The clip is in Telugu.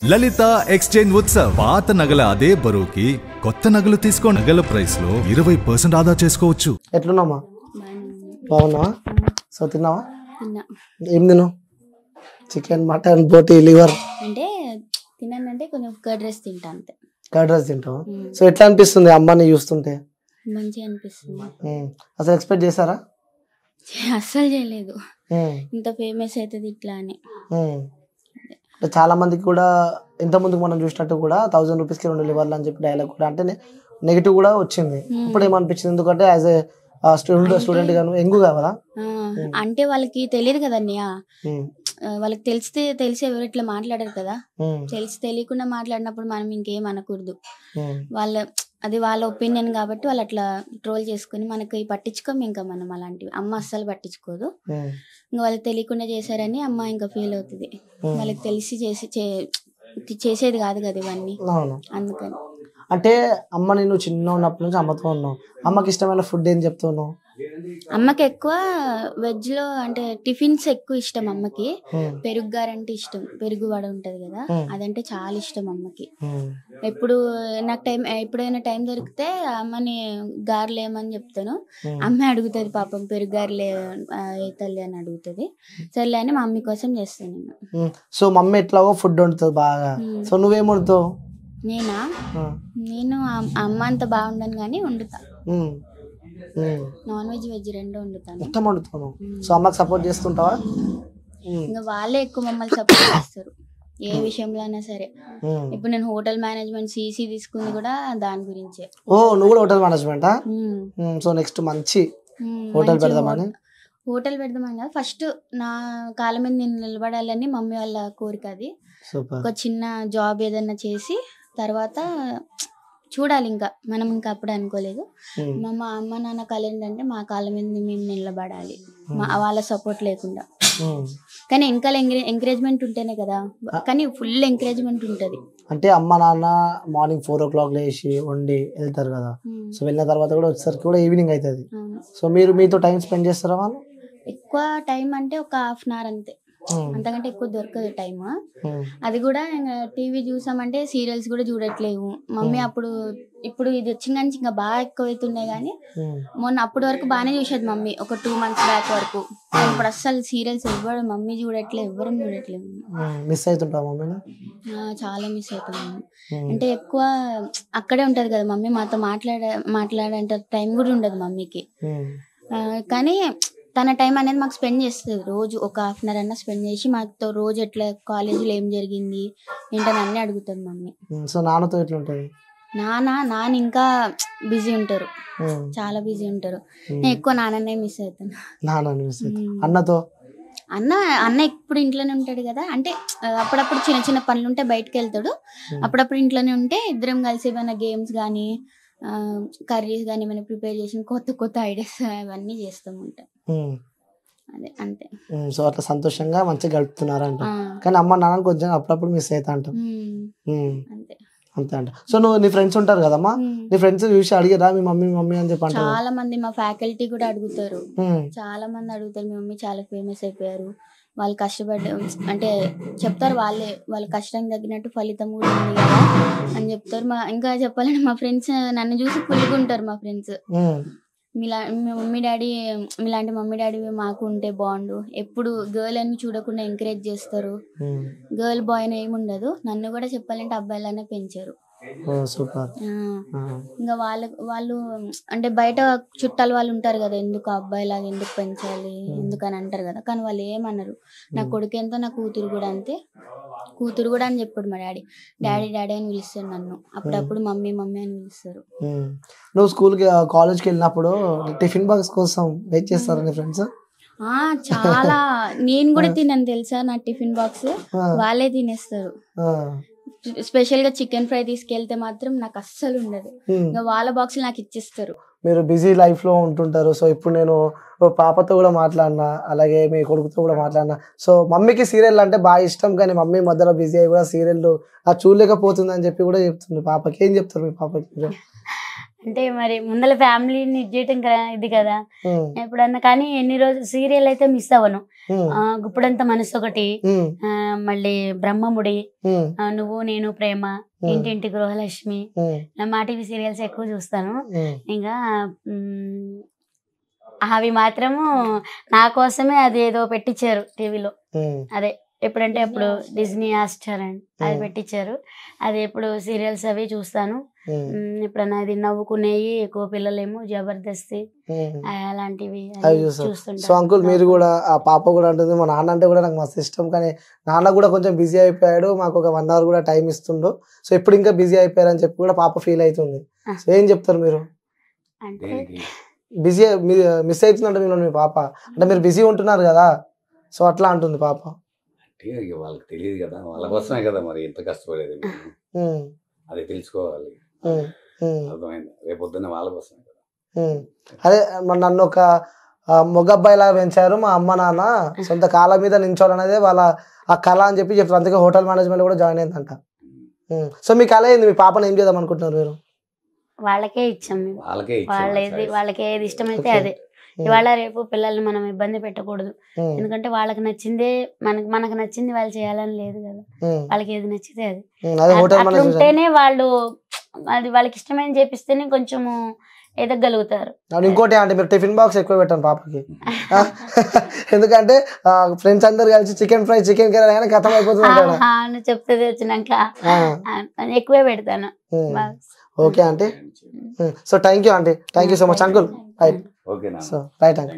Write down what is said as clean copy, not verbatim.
లలిత ఎక్స్చేంజ్ ఉత్సవ్ పాత నగల అదే బరువుకి కొత్త నగలు తీసుకో నగల ప్రైస్ లో 20% ఆదా చేసుకోవచ్చు. ఎట్లున్నామా? బాగున్నావా? సో తిన్నావా? తిన్నా. ఏం తిన్నావు? చికెన్, మటన్, బోటి, లివర్ అంటే తిన్నానంటే కొంచెం కర్డ్ రైస్ తింటా అంతే. కర్డ్ రైస్ తింటావా? సో ఎట్లా అనిపిస్తుంది అమ్మని చూస్తుంటే? మంచిగా అనిపిస్తుంది. అసలు ఎక్స్పెక్ట్ చేశారా? అస్సలు చేయలేదు ఇంత ఫేమస్ అవుతుంది ఇట్లా అని. చాలా మందికి కూడా ఇంత ముందుకు మనం చూసినట్టు కూడా 1000 రూపీస్కి 2 లివర్లు అని చెప్పి డైలాగ్ కూడా అంటే నెగిటివ్ కూడా వచ్చింది. ఇప్పుడు ఏమనిపించింది? ఎందుకంటే యాజ్ ఏ స్టూడెంట్ గాను ఎంగు కావాలా అంటే వాళ్ళకి తెలియదు కదా అన్నయ్య. వాళ్ళకి తెలిసి ఎవరు ఇట్లా మాట్లాడారు కదా. తెలియకుండా మాట్లాడినప్పుడు మనం ఇంకేం అనకూడదు. అది వాళ్ళ ఒపీనియన్ కాబట్టి వాళ్ళు అట్లా ట్రోల్ చేసుకుని మనకి పట్టించుకోము. ఇంకా మనం అలాంటివి అమ్మ అస్సలు పట్టించుకోదు. ఇంకా వాళ్ళకి తెలియకుండా చేశారని అమ్మ ఇంకా ఫీల్ అవుతుంది. వాళ్ళకి తెలిసి చేసేది కాదు కదా ఇవన్నీ, అందుకని. అంటే అమ్మ నేను చిన్న ఉన్నప్పటి నుంచి అమ్మతో ఉన్నావు. అమ్మకి ఇష్టమైన ఫుడ్ ఏం చెప్తున్నావు? అమ్మకి ఎక్కువ వెజ్ లో అంటే టిఫిన్స్ ఎక్కువ ఇష్టం అమ్మకి. పెరుగు గారంటే ఇష్టం. పెరుగు వడ ఉంటది కదా, అదంటే చాలా ఇష్టం అమ్మకి. ఎప్పుడు నాకు ఎప్పుడైనా టైం దొరికితే అమ్మని గారెలు ఏమని చెప్తాను. అమ్మ అడుగుతుంది పాపం, పెరుగు గారెలు తల్లి అని అడుగుతుంది. సర్లే అని మా మమ్మీ కోసం చేస్తాను నేను. సో మమ్మీ ఎట్లాగో ఫుడ్ వండుతుంది బాగా. సో నువ్వేం వండుతావు? నేను అమ్మ అంత బాగుండను కానీ వండుతా. నాన్ వెజ్ వెజ్ రెండు వండుతాను. సో అమ్మకి సపోర్ట్ చేస్తుంటావా? ఇంకా వాళ్ళే ఎక్కువ మమ్మల్ని సపోర్ట్ చేస్తారు ఏ విషయంలో అయినా సరే. ఇప్పుడు నేను హోటల్ మేనేజ్మెంట్ సిసి తీసుకుంది కూడా దాని గురించే. ఓ నువ్వు కూడా హోటల్ మేనేజ్మెంటా? సో నెక్స్ట్ మంచి హోటల్ పెడదామని కదా. ఫస్ట్ నా కాళ్ళ మీద నేను నిలబడాలని మమ్మీ వాళ్ళ కోరిక. అది ఒక చిన్న జాబ్ ఏదన్నా చేసి తర్వాత చూడాలి. ఇంకా మనం ఇంకా అప్పుడు అనుకోలేదు. మా అమ్మ నాన్న కళ ఏంటంటే మా కాళ్ళ మీద మేము నిలబడాలి, వాళ్ళ సపోర్ట్ లేకుండా. కానీ ఇంకా ఎంకరేజ్మెంట్ ఉంటేనే కదా. కానీ ఫుల్ ఎంకరేజ్మెంట్ ఉంటది. అంటే అమ్మ నాన్న మార్నింగ్ 4 o'clock లేచి వండి వెళ్తారు కదా. సో వెళ్ళిన తర్వాత కూడా వచ్చేసరికి కూడా ఈవినింగ్ అవుతుంది. సో మీరు మీతో టైం స్పెండ్ చేస్తారా? వాళ్ళు ఎక్కువ టైం అంటే ఒక ½ hour అంతే, అంతకంటే ఎక్కువ దొరకదు టైం. అది కూడా టీవీ చూసామంటే సీరియల్స్ కూడా చూడట్లేవు మమ్మీ. ఇప్పుడు ఇది వచ్చిన నుంచి ఇంకా బాగా ఎక్కువ అవుతున్నాయి. కానీ మొన్న అప్పటి వరకు బాగానే చూసేది మమ్మీ, ఒక 2 months బ్యాక్ వరకు. ఇప్పుడు అస్సలు సీరియల్స్ ఎవ్వరు మమ్మీ చూడట్లేదు, ఎవ్వరం చూడట్లేదు. మిస్ అవుతుంటా మమ్మీ? చాలా మిస్ అవుతున్నాము. అంటే ఎక్కువ అక్కడే ఉంటది కదా మమ్మీ, మాతో మాట్లాడే టైం కూడా ఉండదు మమ్మీకి. కానీ తన టైం అనేది మాకు స్పెండ్ చేస్తుంది. రోజు ఒక ½ hour అన్నా స్పెండ్ చేసి మాతో రోజు ఎట్లా కాలేజీలో ఏం జరిగింది ఏంటని అన్నీ అడుగుతుంది మమ్మీ. సో నాన్నతో ఎట్లా ఉంటుంది? నాన్న ఇంకా బిజీ ఉంటారు, చాలా బిజీ ఉంటారు. నేను ఎక్కువ నాన్ననే మిస్ అవుతాను. అన్న ఎప్పుడు ఇంట్లోనే ఉంటాడు కదా. అంటే అప్పుడప్పుడు చిన్న చిన్న పనులు ఉంటే బయటకు వెళ్తాడు, అప్పుడప్పుడు ఇంట్లోనే ఉంటే ఇద్దరం కలిసి ఏమైనా గేమ్స్ కానీ కర్రీస్ కానీ ఏమైనా ప్రిపేర్ చేసి కొత్త ఐడియాస్ అవన్నీ చేస్తూ ఉంటాం. అదే అంతే. సో అట్లా సంతోషంగా మంచిగా గడుపుతున్నారంట. కానీ అమ్మ నాన్న కొంచెం అప్పుడప్పుడు మిస్ అవుతా అంటాం. అంతే అంట. సో నువ్వు నీ ఫ్రెండ్స్ ఉంటారు కదమ్మా, నీ ఫ్రెండ్స్ చూసి అడిగారా మీ మమ్మీ అని చెప్పి? చాలా మంది మా ఫ్యాకల్టీ కూడా అడుగుతారు, చాలా మంది అడుగుతారు. మీ మమ్మీ చాలా ఫేమస్ అయిపోయారు, వాళ్ళు అంటే చెప్తారు వాళ్ళ కష్టం తగ్గినట్టు ఫలితం కూడా ఉంది కదా అని చెప్తారు. ఇంకా చెప్పాలంటే మా ఫ్రెండ్స్ నన్ను చూసి పుల్లుకుంటారు. మా ఫ్రెండ్స్ మీ మమ్మీ డాడీ మీలాంటి మమ్మీ డాడీ మాకు ఉంటే బాగుండు, ఎప్పుడు గర్ల్ అని చూడకుండా ఎంకరేజ్ చేస్తారు. గర్ల్ బాయ్ అని ఏమి ఉండదు. నన్ను కూడా చెప్పాలంటే అబ్బాయిలనే పెంచారు. ఇంకా వాళ్ళు అంటే బయట చుట్టాలు వాళ్ళు ఉంటారు కదా, ఎందుకు అబ్బాయిలాగా ఎందుకు పెంచాలి ఎందుకని అంటారు కదా. కానీ వాళ్ళు ఏమన్నారు, నా కొడుకు ఎంతో నా కూతురు కూడా అంతే, కూతురు కూడా అని చెప్పాడు మా డాడీ అని పిలుస్తాడు నన్ను. అప్పుడప్పుడు మమ్మీ అని పిలుస్తారు. నువ్వు కాలేజ్కి వెళ్ళినప్పుడు టిఫిన్ బాక్స్ కోసం వెయిట్ చేస్తారా నీ ఫ్రెండ్స్? చాలా. నేను కూడా తిన్నాను తెలుసా, నా టిఫిన్ బాక్స్ వాళ్ళే తినేస్తారు. స్పెషల్ గా చికెన్ ఫ్రై తీసుకెళ్తే మాత్రం నాకు అస్సలు ఉండదు, ఇంకా వాళ్ళ బాక్స్ నాకు ఇచ్చేస్తారు. మీరు బిజీ లైఫ్ లో ఉంటుంటారు. సో ఇప్పుడు నేను పాపతో కూడా మాట్లాడినా, అలాగే మీ కొడుకుతో కూడా మాట్లాడినా. సో మమ్మీకి సీరియల్ అంటే బాగా ఇష్టం, కానీ మమ్మీ మధ్యలో బిజీ అయ్యి కూడా సీరియల్ చూడలేకపోతుంది అని చెప్పి కూడా చెప్తుంది. పాపకి ఏం చెప్తారు మీ పాపకి? అంటే మరి ముందర ఫ్యామిలీని ఇది చేయటం ఇది కదా ఎప్పుడన్నా. కానీ ఎన్ని రోజులు సీరియల్ అయితే మిస్ అవ్వను. గుప్పుడంత మనసు ఒకటి, మళ్ళీ బ్రహ్మముడి, నువ్వు నేను ప్రేమ, ఇంటింటి గృహలక్ష్మి, మా టీవీ సీరియల్స్ ఎక్కువ చూస్తాను. ఇంకా అవి మాత్రము నా కోసమే అది ఏదో పెట్టించారు టీవీలో. అదే ఎప్పుడంటే అప్పుడు డిజ్నీ హాట్‌స్టార్ అని అది పెట్టించారు. అది ఎప్పుడు సీరియల్స్ అవి చూస్తాను. ఎప్పుడన్నా అది నవ్వుకునేవి ఎక్కువ పిల్లలేమో జబర్దస్తి అలాంటివి చూస్తుంటారు. సో అంకుల్ మీరు కూడా ఆ పాప కూడా అంటుంది మా నాన్న అంటే కూడా నాకు మస్తు ఇష్టం, కానీ నాన్న కూడా కొంచెం బిజీ అయిపోయాడు, మాకు ఒక 1 hour కూడా టైం ఇస్తుండు, సో ఇప్పుడు ఇంకా బిజీ అయిపోయారు అని చెప్పి కూడా పాప ఫీల్ అవుతుంది. సో ఏం చెప్తారు మీరు? అంటే బిజీ మిస్ అవుతుందంటే మీరు మీ పాప అంటే మీరు బిజీ ఉంటున్నారు కదా, సో అట్లా అంటుంది పాప. వాళ్ళకి తెలియదు కదా, వాళ్ళ కోసమే కదా మరి ఎంత కష్టపడేది, అది తెలుసుకోవాలి. అర్థమైంది, రేపొద్దున్న వాళ్ళ కోసమే కదా. అదే మరి నన్ను ఒక మొగబ్బాయిలా పెంచారు మా అమ్మ నాన్న, సొంత కాళ్ళ మీద నించోవాలనేదే వాళ్ళ ఆ కళ అని చెప్పి చెప్తారు. అందుకే హోటల్ మేనేజ్మెంట్ కూడా జాయిన్ అయిందంట. సో మీ కళ ఏంది? మీ పాపను ఏం చేద్దాం అనుకుంటున్నారు మీరు? వాళ్ళకే ఇచ్చాం మేము. వాళ్ళకి ఏది ఇష్టమైతే అదే. ఇవాళ రేపు పిల్లల్ని మనం ఇబ్బంది పెట్టకూడదు, ఎందుకంటే వాళ్ళకి నచ్చిందే మనకు నచ్చింది వాళ్ళు చేయాలని లేదు కదా. వాళ్ళకి ఏది నచ్చితే అది అట్లా ఉంటేనే వాళ్ళు అది వాళ్ళకి ఇష్టమైన చేపిస్తేనే కొంచెము ఎదగలుగుతారు. ఇంకోటి అంటే మీరు టిఫిన్ బాక్స్ ఎక్కువ పెట్టండి పాపకి, ఎందుకంటే ఫ్రెండ్స్ అందరు కలిసి చికెన్ ఫ్రై చికెన్ కర్రీ అయినా కథం అయిపోతుంది చెప్తుంది వచ్చినాక ఎక్కువే పెడతాను. Okay aunty, so thank you aunty, thank you so much uncle. Right, ఓకేనా? So right uncle.